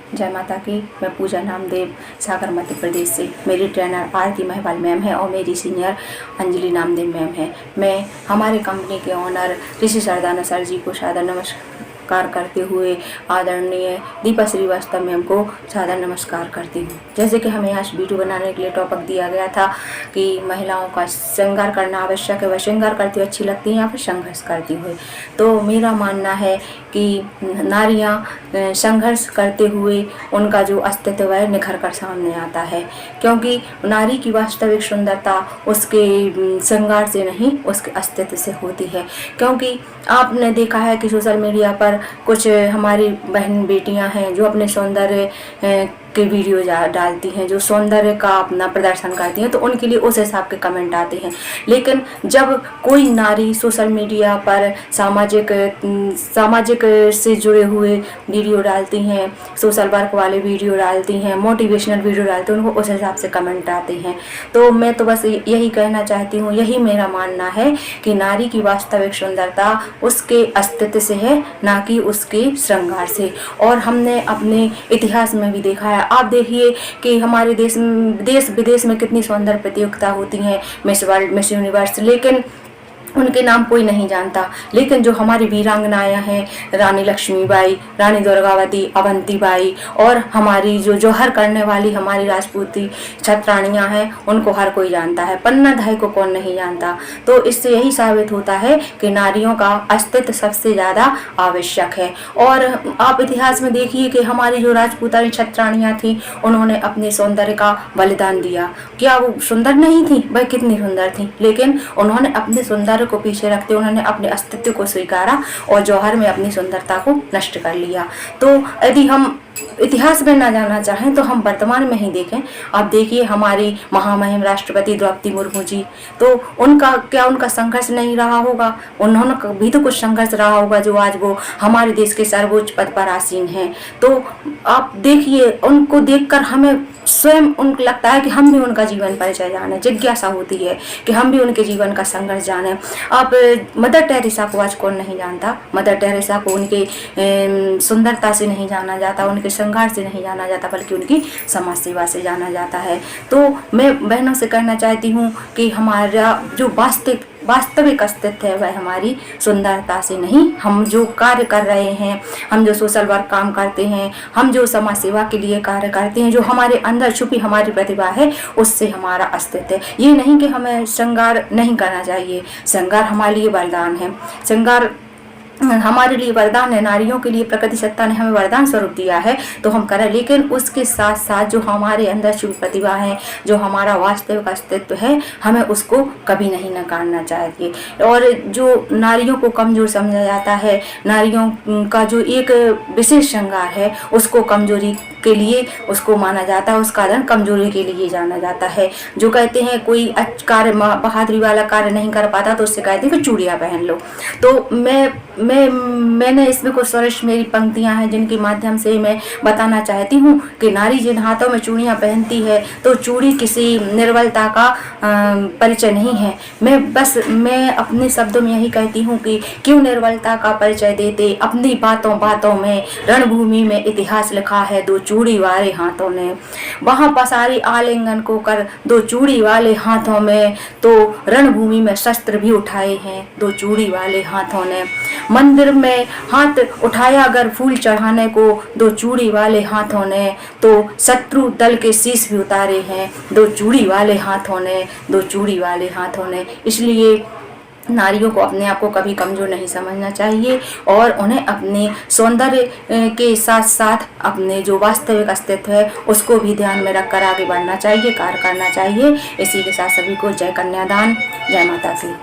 जय माता की। मैं पूजा नामदेव सागर मध्य प्रदेश से। मेरी ट्रेनर आरती महवाल मैम है और मेरी सीनियर अंजलि नामदेव मैम है। मैं हमारे कंपनी के ऑनर ऋषि सरदाना सर जी को सादर नमस्कार करते हुए आदरणीय दीपा श्रीवास्तव मैम को सादर नमस्कार करती हूँ। जैसे कि हमें आज वीडियो बनाने के लिए टॉपिक दिया गया था कि महिलाओं का श्रृंगार करना आवश्यक है, वह श्रृंगार करती हुए अच्छी लगती हैं या फिर संघर्ष करती हुए। तो मेरा मानना है कि नारियां संघर्ष करते हुए उनका जो अस्तित्व है निखर कर सामने आता है, क्योंकि नारी की वास्तविक सुंदरता उसके श्रृंगार से नहीं, उसके अस्तित्व से होती है। क्योंकि आपने देखा है कि सोशल मीडिया पर कुछ हमारी बहन बेटियां हैं जो अपने सौंदर्य के वीडियो डालती हैं, जो सौंदर्य का अपना प्रदर्शन करती हैं, तो उनके लिए उस हिसाब के कमेंट आते हैं। लेकिन जब कोई नारी सोशल मीडिया पर सामाजिक से जुड़े हुए वीडियो डालती हैं, सोशल वर्क वाले वीडियो डालती हैं, मोटिवेशनल वीडियो डालती हैं, उनको उस हिसाब से कमेंट आते हैं। तो मैं तो बस यही कहना चाहती हूँ, यही मेरा मानना है कि नारी की वास्तविक सुंदरता उसके अस्तित्व से है, ना कि उसके श्रृंगार से। और हमने अपने इतिहास में भी देखा है। आप देखिए कि हमारे देश विदेश में कितनी सौंदर्य प्रतियोगिता होती हैं, मिस वर्ल्ड, मिस यूनिवर्स, लेकिन उनके नाम कोई नहीं जानता। लेकिन जो हमारी वीरांगनाएं हैं, रानी लक्ष्मीबाई, रानी दुर्गावती, अवंतीबाई और हमारी जो जौहर करने वाली हमारी राजपूती छत्राणियां हैं, उनको हर कोई जानता है। पन्ना धाई को कौन नहीं जानता। तो इससे यही साबित होता है कि नारियों का अस्तित्व सबसे ज़्यादा आवश्यक है। और आप इतिहास में देखिए कि हमारी जो राजपूतानी छत्राणियाँ थी, उन्होंने अपने सौंदर्य का बलिदान दिया। क्या वो सुंदर नहीं थी? वह कितनी सुंदर थी, लेकिन उन्होंने अपने सुंदर को पीछे रखते उन्होंने अपने अस्तित्व को स्वीकारा और जौहर में अपनी सुंदरता को नष्ट कर लिया। तो यदि हम इतिहास में ना जाना चाहें तो हम वर्तमान में ही देखें। आप देखिए हमारी महामहिम राष्ट्रपति द्रौपदी मुर्मू जी, तो उनका संघर्ष नहीं रहा होगा? उन्होंने भी तो कुछ संघर्ष रहा होगा, जो आज वो हमारे देश के सर्वोच्च पद पर आसीन हैं। तो आप देखिए, उनको देखकर हमें स्वयं उनको लगता है कि हम भी उनका जीवन परिचय जाने, जिज्ञासा होती है कि हम भी उनके जीवन का संघर्ष जाने। आप मदर टेरेसा को आज कौन नहीं जानता? मदर टेरेसा को उनके सुंदरता से नहीं जाना जाता, उनके श्रृंगार से नहीं जाना जाता, बल्कि उनकी समाज सेवा से जाना जाता है। तो मैं बहनों से कहना चाहती हूँ कि हमारा जो वास्तविक अस्तित्व है वह हमारी सुंदरता से नहीं, हम जो कार्य कर रहे हैं, हम जो सोशल वर्क काम करते हैं, हम जो समाज सेवा के लिए कार्य करते हैं, जो हमारे अंदर छुपी हमारी प्रतिभा है, उससे हमारा अस्तित्व है। ये नहीं कि हमें श्रृंगार नहीं करना चाहिए। श्रृंगार हमारे लिए वरदान है। श्रृंगार हमारे लिए वरदान है। नारियों के लिए प्रकृति सत्ता ने हमें वरदान स्वरूप दिया है, तो हम करें। लेकिन उसके साथ साथ जो हमारे अंदर छुपी प्रतिभा है, जो हमारा वास्तविक अस्तित्व है, हमें उसको कभी नहीं नकारना चाहिए। और जो नारियों को कमजोर समझा जाता है, नारियों का जो एक विशेष श्रृंगार है, उसको कमजोरी के लिए उसको माना जाता है, उसका धन कमजोरी के लिए जाना जाता है। जो कहते हैं कोई कार्य बहादुरी वाला कार्य नहीं कर पाता, तो उससे कहते हैं कि चूड़ियाँ पहन लो। तो मैंने इसमें कुछ सरस मेरी पंक्तियां हैं जिनके माध्यम से मैं बताना चाहती हूँ कि नारी जिन हाथों में चूड़ियाँ पहनती है, तो चूड़ी किसी निर्बलता का परिचय नहीं है। मैं अपने शब्दों में यही कहती हूँ कि क्यों निर्बलता का परिचय देते, अपनी बातों में रणभूमि में इतिहास लिखा है दो चूड़ी वाले हाथों ने। वहाँ पसारी आलिंगन को कर दो चूड़ी वाले हाथों में, तो रणभूमि में शस्त्र भी उठाए हैं दो चूड़ी वाले हाथों ने। मंदिर में हाथ उठाया अगर फूल चढ़ाने को दो चूड़ी वाले हाथों ने, तो शत्रु दल के शीश भी उतारे हैं दो चूड़ी वाले हाथों ने, दो चूड़ी वाले हाथों ने। इसलिए नारियों को अपने आप को कभी कमजोर नहीं समझना चाहिए और उन्हें अपने सौंदर्य के साथ साथ अपने जो वास्तविक अस्तित्व है उसको भी ध्यान में रखकर आगे बढ़ना चाहिए, कार्य करना चाहिए। इसी के साथ सभी को जय कन्यादान, जय माता की।